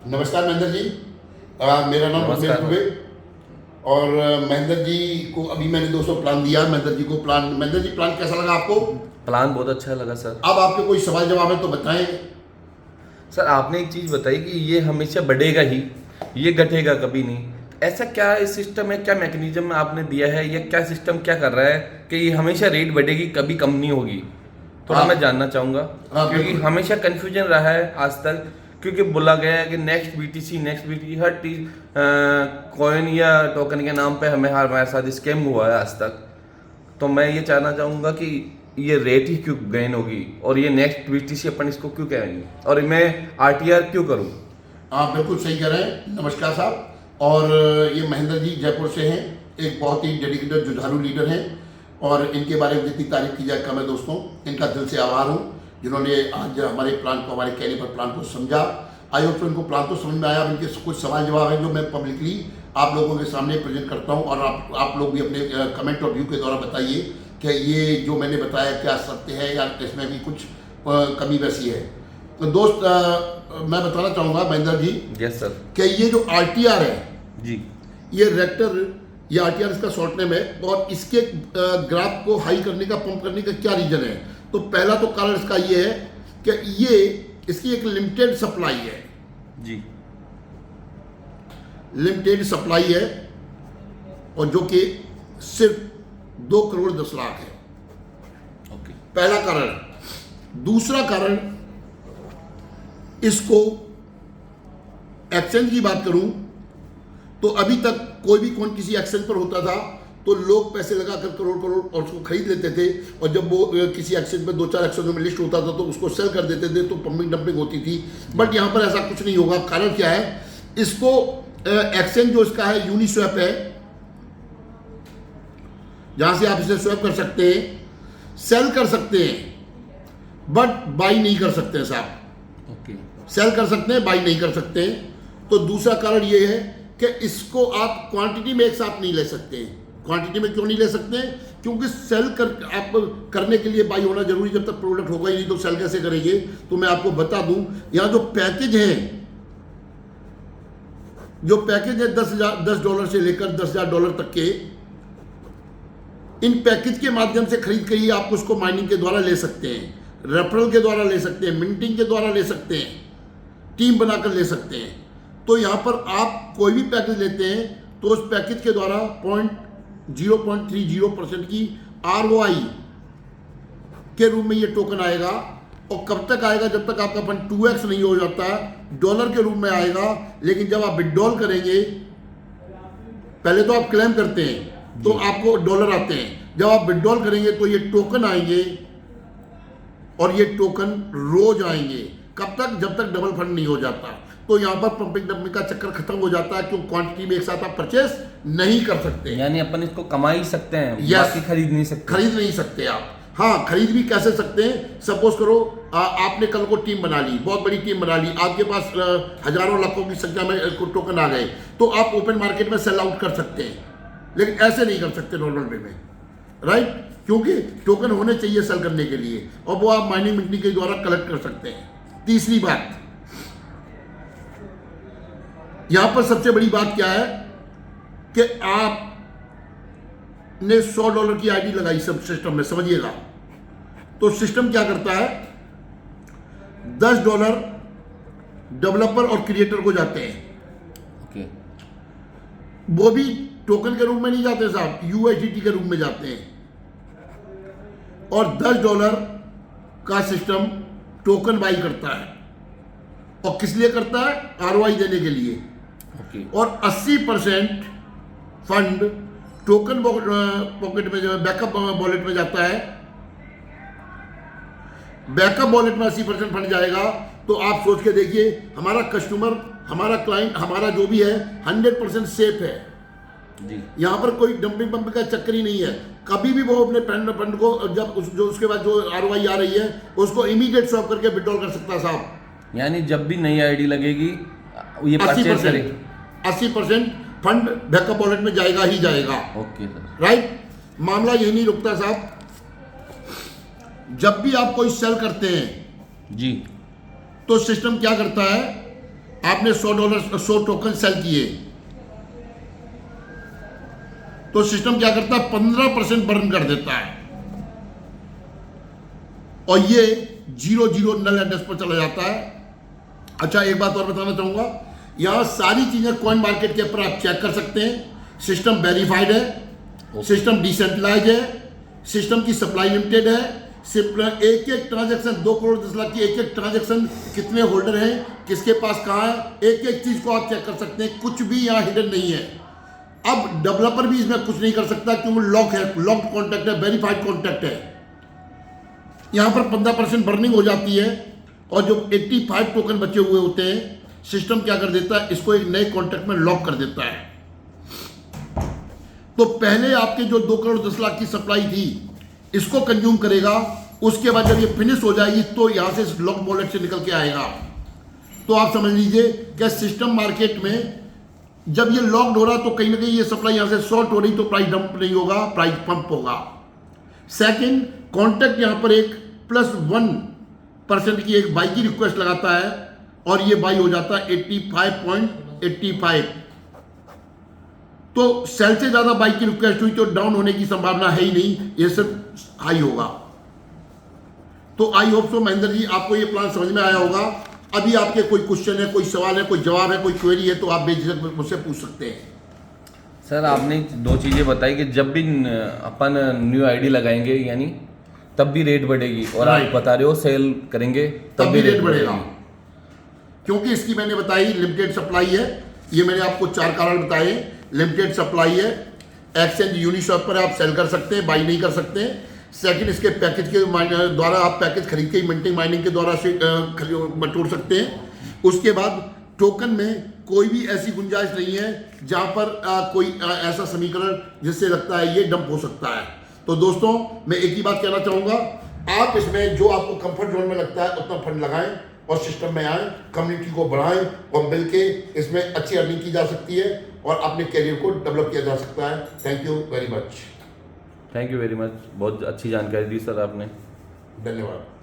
नमस्कार महेंद्र जी। मेरा नाम उमेश दुबे और महेंद्र जी को अभी मैंने 200 प्लान दिया। महेंद्र जी प्लान कैसा लगा आपको? प्लान बहुत अच्छा लगा सर। अब आपके कोई सवाल जवाब है तो बताएं। सर आपने एक चीज़ बताई कि ये हमेशा बढ़ेगा ही, ये घटेगा कभी नहीं। ऐसा क्या सिस्टम है, क्या मैकेनिज्म आपने दिया है, या क्या सिस्टम क्या कर रहा है कि ये हमेशा रेट बढ़ेगी कभी कम नहीं होगी? थोड़ा मैं जानना चाहूँगा, क्योंकि हमेशा कन्फ्यूजन रहा है आज तक। क्योंकि बोला गया है कि नेक्स्ट बीटीसी हर चीज़ कॉइन या टोकन के नाम पे हमारे साथ स्कैम हुआ है आज तक। तो मैं ये जानना चाहूँगा कि ये रेट ही क्यों गेन होगी, और ये नेक्स्ट बीटीसी अपन इसको क्यों कहेंगे, और मैं आरटीआर क्यों करूँ? आप बिल्कुल सही कह रहे हैं। नमस्कार साहब। और ये महेंद्र जी जयपुर से हैं, एक बहुत ही डेडिकेटेड जुझारू लीडर हैं और इनके बारे में जितनी तारीफ की जाए कम है दोस्तों। इनका दिल से आभार हूँ जिन्होंने आज हमारे प्लान को, हमारे कहने पर प्लान को समझा। आई होप इनको प्लान तो समझ में आया। अब इनके कुछ सवाल जवाब हैं जो मैं पब्लिकली आप लोगों के सामने प्रेजेंट करता हूँ, और आप लोग भी अपने कमेंट और व्यू के द्वारा बताइए कि ये जो मैंने बताया क्या सत्य है या इसमें भी कुछ कमी वैसी है। तो दोस्त मैं बताना चाहूँगा महेंद्र जी, यस सर, कि ये जो आरटीआर है जी, ये रेक्टर या आरटीआर इसका शॉर्ट नेम है, और इसके ग्राफ को हाई करने का, पंप करने का क्या रीजन है? तो पहला तो कारण इसका ये है कि ये इसकी एक लिमिटेड सप्लाई है जी, लिमिटेड सप्लाई है, और जो कि सिर्फ 2 करोड़ 10 लाख है। ओके, पहला कारण। दूसरा कारण, इसको एक्सचेंज की बात करूं तो अभी तक कोई भी कौन किसी एक्सचेंज पर होता था तो लोग पैसे लगाकर करोड़ और उसको खरीद लेते थे, और जब वो किसी एक्सचेंज में 2-4 एक्सचेंजों में लिस्ट होता था तो उसको सेल कर देते थे, तो पंपिंग डंपिंग होती थी। बट यहाँ पर ऐसा कुछ नहीं होगा। कारण क्या है? इसको एक्सचेंज जो इसका है यूनिस्वैप है, जहां से आप इसे स्वैप कर सकते हैं, सेल कर सकते हैं, बट बाई नहीं कर सकते साहब। ओके, सेल कर सकते हैं, बाई नहीं कर सकते हैं। तो दूसरा कारण ये है कि इसको आप क्वांटिटी में एक साथ नहीं ले सकते हैं। क्वांटिटी में क्यों नहीं ले सकते हैं? क्योंकि सेल आप करने के लिए बाई होना जरूरी। जब तक प्रोडक्ट होगा ही नहीं तो सेल कैसे करेंगे? तो मैं आपको बता दूं, यहां जो पैकेज है, जो पैकेज है $10 से लेकर $10,000 तक के, इन पैकेज के माध्यम से खरीद के ही आप उसको माइनिंग के द्वारा ले सकते हैं, रेफरल के द्वारा ले सकते हैं, मिंटिंग के द्वारा ले सकते हैं, टीम बनाकर ले सकते हैं। तो यहाँ पर आप कोई भी पैकेज लेते हैं तो उस पैकेज के द्वारा 0.30% की ROI के रूप में ये टोकन आएगा। और कब तक आएगा? जब तक आपका फंड 2x नहीं हो जाता, डॉलर के रूप में आएगा। लेकिन जब आप विड्रॉल करेंगे, पहले तो आप क्लेम करते हैं तो आपको डॉलर आते हैं, जब आप विड्रॉल करेंगे तो ये टोकन आएंगे, और ये टोकन रोज आएंगे। कब तक? जब तक डबल फंड नहीं हो जाता। तो यहाँ पर पंपिंग डंपिंग का चक्कर खत्म हो जाता है, क्यों? क्वांटिटी में एक साथ आप परचेस नहीं कर सकते। यानी अपन इसको कमा ही सकते हैं, Yes, बाकी खरीद नहीं सकते। खरीद नहीं सकते आप। हाँ, खरीद भी कैसे सकते हैं? सपोज करो आपने कल को टीम बना ली, बहुत बड़ी टीम बना ली, आपके पास हजारों लाखों की संख्या में टोकन आ गए, तो आप ओपन मार्केट में सेल आउट कर सकते हैं। लेकिन ऐसे नहीं कर सकते नॉर्मल वे में, राइट? क्योंकि टोकन होने चाहिए सेल करने के लिए, और वो आप माइनिंग मिंटिंग के द्वारा कलेक्ट कर सकते हैं। तीसरी बात, यहां पर सबसे बड़ी बात क्या है कि आपने $100 की आईडी लगाई सब सिस्टम में, समझिएगा। तो सिस्टम क्या करता है? $10 डेवलपर और क्रिएटर को जाते हैं। ओके, वो भी टोकन के रूप में नहीं जाते साहब, USDT के रूप में जाते हैं। और $10 का सिस्टम टोकन बाई करता है, और किस लिए करता है? ROI देने के लिए। ओके, और 80% फंड टोकन पॉकेट में, जो बैकअप वॉलेट में जाता है। बैकअप वॉलेट में 80% फंड जाएगा। तो आप सोच के देखिए, हमारा कस्टमर, हमारा क्लाइंट, हमारा जो भी है 100% सेफ है। जी, यहाँ पर कोई डंपिंग पंपिंग का चक्कर ही नहीं है। कभी भी वो अपने फंड को जब उसके बाद जो ROI आ रही है उसको इमीडिएट स्वैप करके विड्रॉल कर सकता है साहब। यानी जब भी नई आईडी लगेगी ये परचेज करेगी। 80% फंड बैकअप वॉलेट में जाएगा ही जाएगा। Okay sir, right? मामला यही नहीं रुकता साहब। जब भी आप कोई सेल करते हैं जी, तो सिस्टम क्या करता है आपने $100 टोकन सेल किए, तो सिस्टम क्या करता है, 15% बर्न कर देता है और ये 0 नल एड्रेस पर चला जाता है। अच्छा, एक बात और बताना चाहूंगा, यहां सारी चीजें कॉइन मार्केट के ऊपर आप चेक कर सकते हैं। सिस्टम वेरीफाइड है, सिस्टम डिसेंट्रलाइज है, सिस्टम की सप्लाई लिमिटेड है। एक एक ट्रांजैक्शन 2 करोड़ 10 लाख की एक एक ट्रांजैक्शन कितने होल्डर हैं, किसके पास कहाँ है, एक एक चीज को आप चेक कर सकते हैं। कुछ भी यहाँ हिडन नहीं है। अब डेवलपर भी इसमें कुछ नहीं कर सकता क्योंकि लॉक है, लॉक्ड कॉन्ट्रैक्ट है, वेरीफाइड कॉन्ट्रैक्ट है। यहां पर 15% बर्निंग हो जाती है और जो 85 टोकन बचे हुए होते हैं, सिस्टम क्या कर देता है, इसको एक नए कॉन्ट्रैक्ट में लॉक कर देता है। तो पहले आपके जो 2 करोड़ 10 लाख की सप्लाई थी, इसको कंज्यूम करेगा। उसके बाद जब ये फिनिश हो जाएगी तो यहां से लॉक वॉलेट से निकल के आएगा। तो आप समझ लीजिए कि सिस्टम मार्केट में जब ये लॉक्ड हो रहा तो कहीं ना कहीं ये सप्लाई यहां से शॉर्ट हो रही, तो प्राइस डंप नहीं होगा, प्राइस पंप होगा। सेकंड, कॉन्ट्रैक्ट यहां पर एक +1% की एक बाई की रिक्वेस्ट लगाता है और ये बाई हो जाता है 85.85। तो सेल से ज्यादा बाई की रिक्वेस्ट हुई तो डाउन होने की संभावना है ही नहीं, ये सिर्फ हाई होगा। तो I hope so Mahendra ji आपको ये प्लान समझ में आया होगा। अभी आपके कोई क्वेश्चन है, कोई सवाल है, कोई जवाब है, कोई क्वेरी है तो आप बेझिझक मुझसे पूछ सकते हैं। सर आपने 2 चीज़ें बताई कि जब भी अपन न्यू आईडी लगाएंगे यानी तब भी रेट बढ़ेगी, और आप बता रहे हो सेल करेंगे तब भी रेट बढ़ेगा। क्योंकि इसकी मैंने बताई लिमिटेड सप्लाई है। ये मैंने आपको 4 कारण बताए। लिमिटेड सप्लाई है, एक्सचेंज यूनिशॉप पर आप सेल कर सकते हैं, बाई नहीं कर सकते हैं। सेकंड, इसके पैकेज के द्वारा आप पैकेज खरीद के मिंटिंग माइनिंग के द्वारा से बटोर सकते हैं। उसके बाद टोकन में कोई भी ऐसी गुंजाइश नहीं है जहां पर कोई ऐसा समीकरण जिससे लगता है ये डंप हो सकता है। तो दोस्तों, मैं एक ही बात कहना चाहूंगा, आप इसमें जो आपको कंफर्ट जोन में लगता है उतना फंड लगाएं और सिस्टम में आए, कम्युनिटी को बढ़ाएं और मिलके इसमें अच्छी अर्निंग की जा सकती है और अपने करियर को डेवलप किया जा सकता है। Thank you very much. Thank you very much, बहुत अच्छी जानकारी दी सर आपने। धन्यवाद।